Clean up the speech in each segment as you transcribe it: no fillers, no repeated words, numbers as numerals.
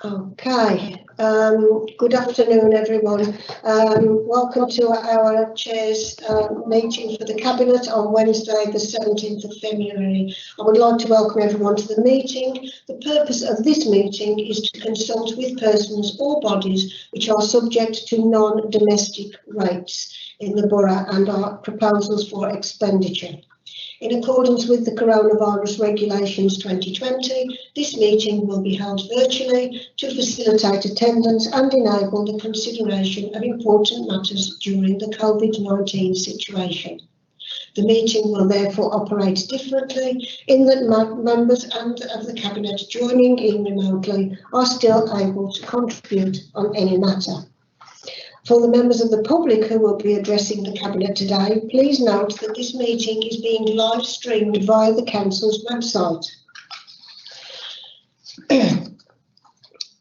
Okay, good afternoon everyone. Welcome to our Chair's meeting for the Cabinet on Wednesday the 17th of February. I would like to welcome everyone to the meeting. The purpose of this meeting is to consult with persons or bodies which are subject to non-domestic rates in the borough and our proposals for expenditure. In accordance with the Coronavirus Regulations 2020, this meeting will be held virtually to facilitate attendance and enable the consideration of important matters during the COVID-19 situation. The meeting will therefore operate differently in that members and of the Cabinet joining in remotely are still able to contribute on any matter. For the members of the public who will be addressing the Cabinet today, please note that this meeting is being live streamed via the Council's website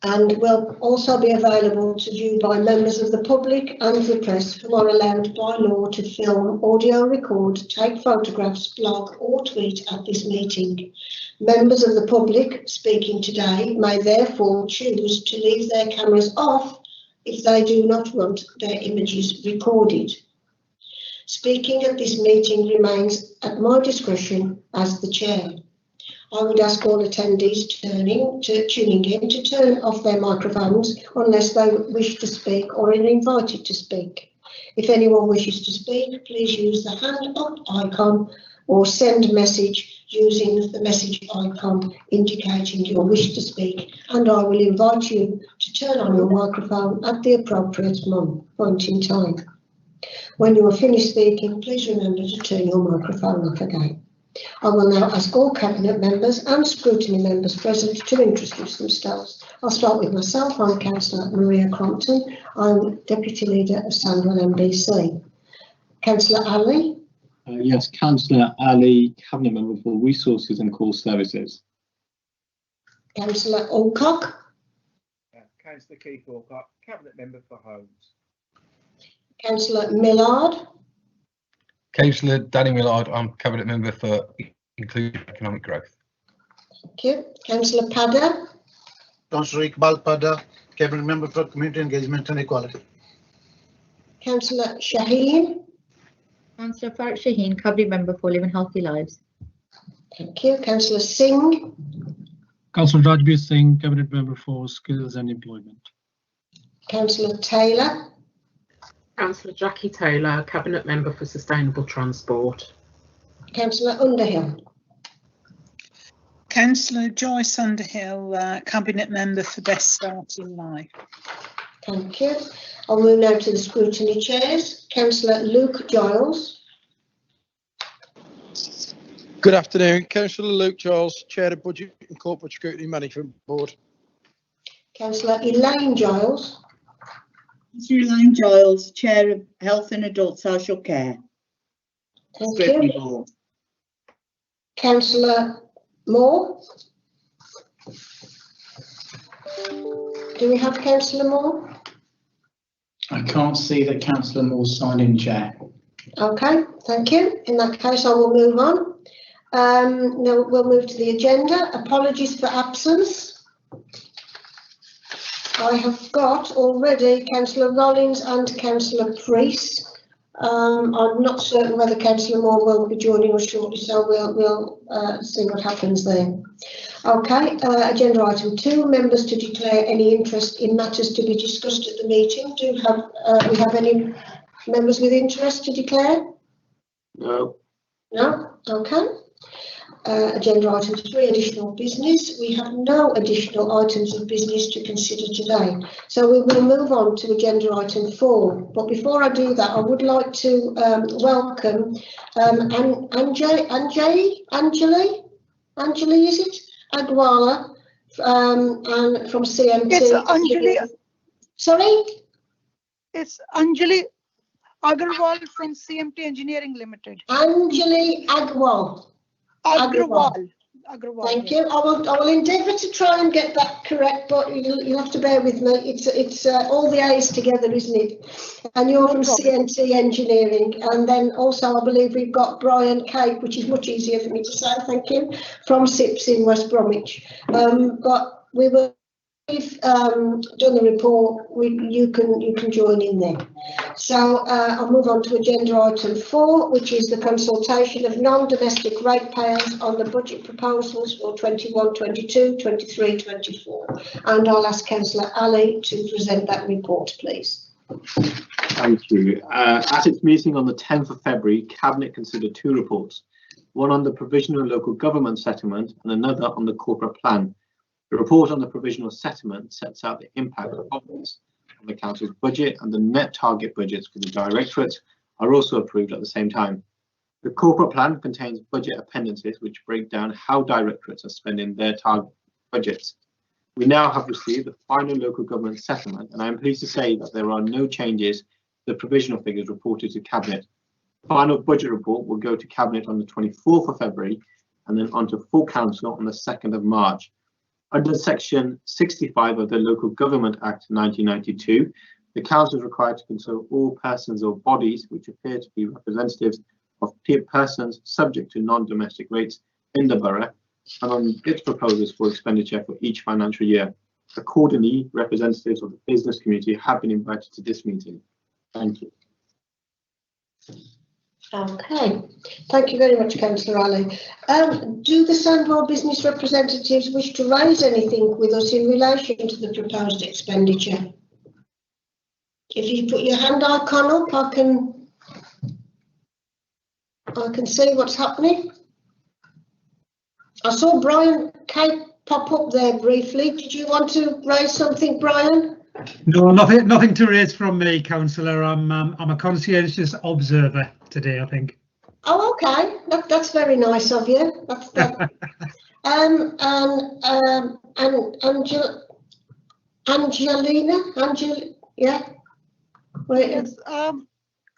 and will also be available to view by members of the public and the press who are allowed by law to film, audio record, take photographs, blog or tweet at this meeting. Members of the public speaking today may therefore choose to leave their cameras off if they do not want their images recorded. Speaking at this meeting remains at my discretion as the Chair. I would ask all attendees tuning in to turn off their microphones unless they wish to speak or are invited to speak. If anyone wishes to speak, please use the hand up icon or send message using the message icon indicating your wish to speak, and I will invite you to turn on your microphone at the appropriate point in time. When you are finished speaking, please remember to turn your microphone off again. I will now ask all Cabinet members and scrutiny members present to introduce themselves. I'll start with myself. I'm Councillor Maria Crompton. I'm Deputy Leader of Sandwell MBC. Councillor Ali. Yes, Councillor Ali, Cabinet Member for Resources and Core Services. Councillor Alcock. Councillor Keith Alcock, Cabinet Member for Homes. Councillor Millard. Councillor Danny Millard, I'm Cabinet Member for Inclusive Economic Growth. Thank you. Councillor Padda. Councillor Iqbal Padda, Cabinet Member for Community Engagement and Equality. Councillor Shaheen. Councillor Farrokh Shaheen, Cabinet Member for Living Healthy Lives. Thank you. Councillor Singh. Councillor Rajbir Singh, Cabinet Member for Skills and Employment. Councillor Taylor. Councillor Jackie Taylor, Cabinet Member for Sustainable Transport. Councillor Underhill. Councillor Joyce Underhill, Cabinet Member for Best Start in Life. Thank you. I'll move now to the scrutiny chairs. Councillor Luke Giles. Good afternoon. Councillor Luke Giles, Chair of Budget and Corporate Scrutiny Management Board. Councillor Elaine Giles. Councillor Elaine Giles, Chair of Health and Adult Social Care. Thank you. Councillor Moore. Do we have Councillor Moore? I can't see that Councillor Moore signed in, Chair. Okay, thank you. In that case, I will move on. Now we'll move to the agenda. Apologies for absence. I have got already Councillor Rollins and Councillor Priest. I'm not certain whether Councillor Moore will be joining us shortly, so we'll see what happens there. Okay, agenda item 2, members to declare any interest in matters to be discussed at the meeting. Do we have any members with interest to declare? No. No? Okay. Agenda item 3, additional business. We have no additional items of business to consider today, so we will move on to agenda item 4. But before I do that, I would like to welcome Anjali, is it? Agwala and from CMT. It's Anjali. Sorry? It's Anjali Agarwal from CMT Engineering Limited. Anjali Agwal. Agrawal. Thank you. I will endeavour to try and get that correct, but you'll have to bear with me. It's all the A's together, isn't it? And you're from CNT Engineering, and then also I believe we've got Brian Cape, which is much easier for me to say. Thank you, from SIPS in West Bromwich. But we will we've done the report, you can join in there. So I'll move on to agenda item 4, which is the consultation of non-domestic ratepayers on the budget proposals for 21-22, 23-24. And I'll ask Councillor Ali to present that report, please. Thank you. At its meeting on the 10th of February, Cabinet considered 2 reports, one on the provisional local government settlement and another on the corporate plan. The report on the provisional settlement sets out the impact of this on the council's budget, and the net target budgets for the directorates are also approved at the same time. The corporate plan contains budget appendices which break down how directorates are spending their target budgets. We now have received the final local government settlement, and I am pleased to say that there are no changes to the provisional figures reported to Cabinet. The final budget report will go to Cabinet on the 24th of February and then on to full council on the 2nd of March. Under section 65 of the Local Government Act 1992, the council is required to consult all persons or bodies which appear to be representatives of persons subject to non-domestic rates in the borough, and on its proposals for expenditure for each financial year. Accordingly, representatives of the business community have been invited to this meeting. Thank you. Okay, thank you very much, Councillor Ali. Do the Sandwell business representatives wish to raise anything with us in relation to the proposed expenditure? If you put your hand icon up, I can see what's happening. I saw Brian Kate pop up there briefly. Did you want to raise something, Brian? No, nothing to raise from me, Councillor. I'm a conscientious observer today, I think. Oh, okay. That's very nice of you. Angelina, yeah. Right. Yes,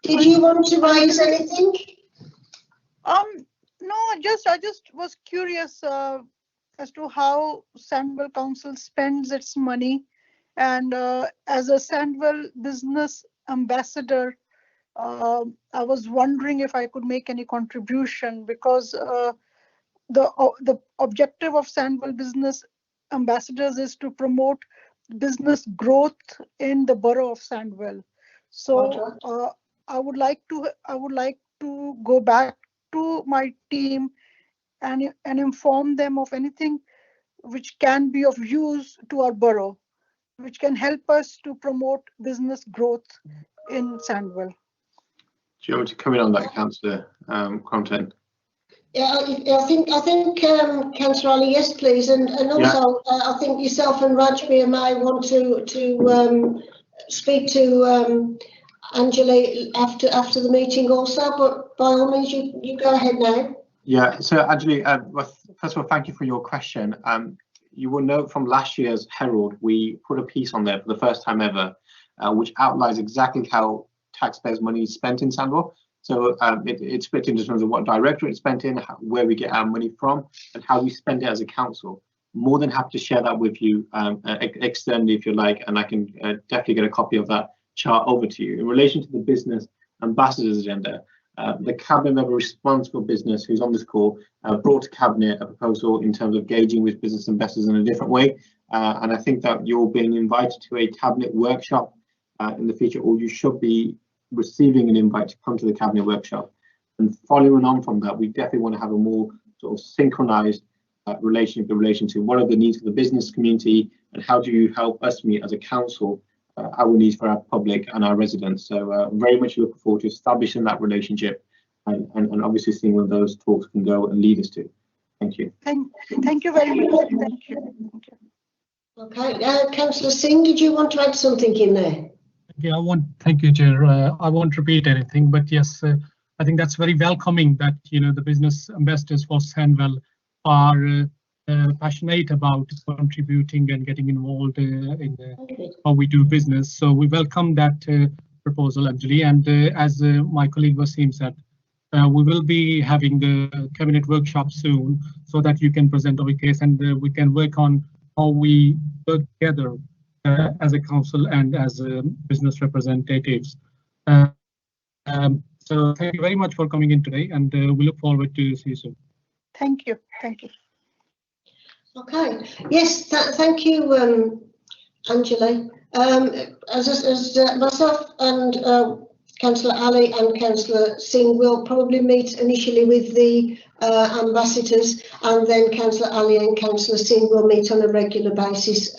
Did you want to raise anything? No, I just was curious as to how Sandwell Council spends its money, and as a Sandwell business ambassador, I was wondering if I could make any contribution, because the objective of Sandwell business ambassadors is to promote business growth in the borough of Sandwell. So I would like to go back to my team and inform them of anything which can be of use to our borough, which can help us to promote business growth in Sandwell. Do you want to come in on that, Councillor Crompton? Yeah, I think Councillor Ali, yes, please, and also I think yourself and Rajbir may want to speak to Anjali after the meeting also, but by all means you go ahead now. Yeah, so Anjali, first of all, thank you for your question. You will note from last year's Herald, we put a piece on there for the first time ever, which outlines exactly how taxpayers' money is spent in Sandwell. So it's split into terms of what directorate it's spent in, where we get our money from, and how we spend it as a council. More than happy to share that with you externally if you like, and I can definitely get a copy of that chart over to you. In relation to the business ambassadors agenda, the cabinet member responsible business who's on this call brought to cabinet a proposal in terms of engaging with business investors in a different way, and I think that you're being invited to a cabinet workshop in the future, or you should be receiving an invite to come to the cabinet workshop. And following on from that, we definitely want to have a more sort of synchronized relationship in relation to what are the needs of the business community and how do you help us meet as a council our needs for our public and our residents. So very much looking forward to establishing that relationship and obviously seeing where those talks can go and lead us to. Thank you. Thank you very much. Thank you. Okay, Councillor Singh, did you want to add something in there? Yeah, thank you, Chair. I won't repeat anything, but yes, I think that's very welcoming that, the business ambassadors for Sandwell are passionate about contributing and getting involved in how we do business. So we welcome that proposal, Anjali. And as my colleague Wasim said, we will be having the cabinet workshop soon so that you can present our case and we can work on how we work together as a council and as business representatives. So thank you very much for coming in today, and we look forward to see you soon. Thank you. Thank you. Okay. Yes. Thank you, Angela. As myself and Councillor Ali and Councillor Singh will probably meet initially with the ambassadors, and then Councillor Ali and Councillor Singh will meet on a regular basis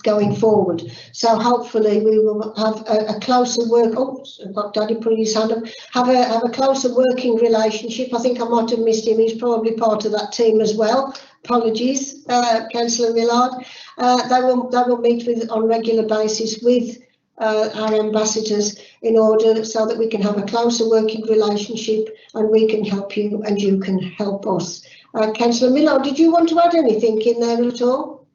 going forward. So hopefully we will have a closer work. Oh, I've got Daddy putting his hand up. Have a closer working relationship. I think I might have missed him. He's probably part of that team as well. Apologies, Councillor Millard. They will meet with on regular basis with our ambassadors in order so that we can have a closer working relationship and we can help you and you can help us. Councillor Millard, did you want to add anything in there at all?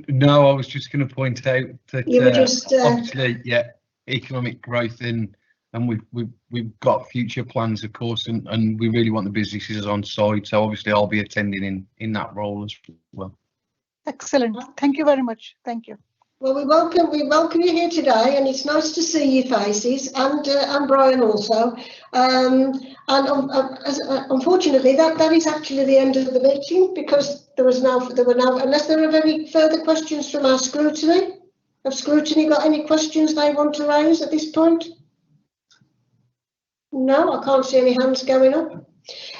No, I was just going to point out that you were just, obviously, yeah, economic growth and we've got future plans, of course, and we really want the businesses on side. So obviously, I'll be attending in that role as well. Excellent. Thank you very much. Thank you. Well, we welcome you here today, and it's nice to see your faces, and Brian also. Unfortunately, that is actually the end of the meeting, because there were no, unless there are any further questions from our scrutiny. Have scrutiny got any questions they want to raise at this point? No, I can't see any hands going up.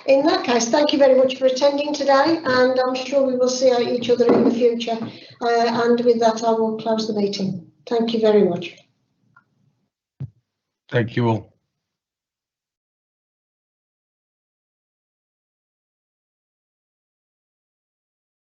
In that case, thank you very much for attending today, and I'm sure we will see each other in the future. And with that, I will close the meeting. Thank you very much. Thank you all.